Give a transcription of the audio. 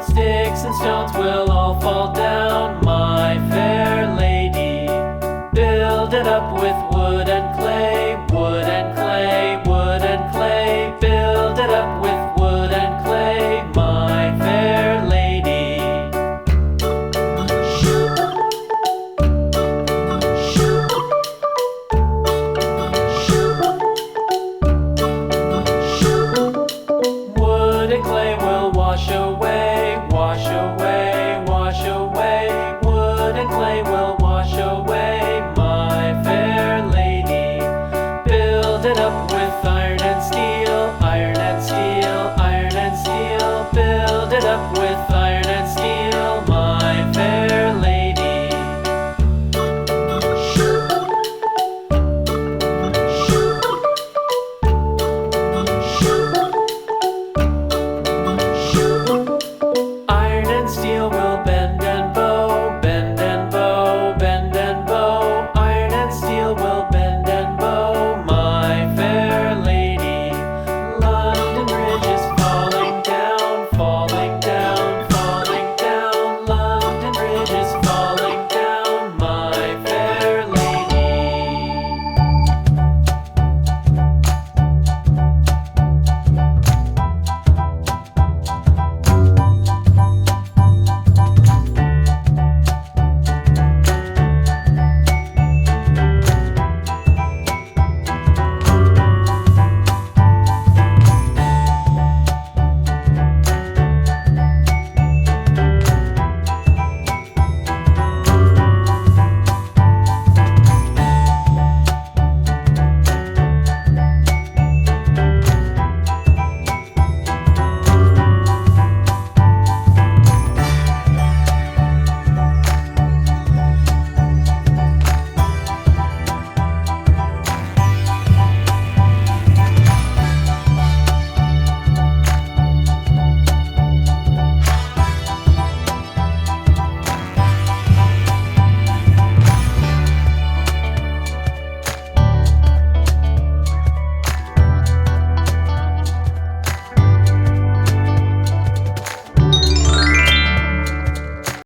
Sticks and stones will all fall down, my fair lady. Build it up with wood and clay, wood and clay, wood and clay. Build it up with wood and clay, my fair lady. Wood and clay will wash away, wash away, wash away. Wood and clay will wash away, my fair lady. Build it up with iron and steel, iron and steel, iron and steel. Build it up with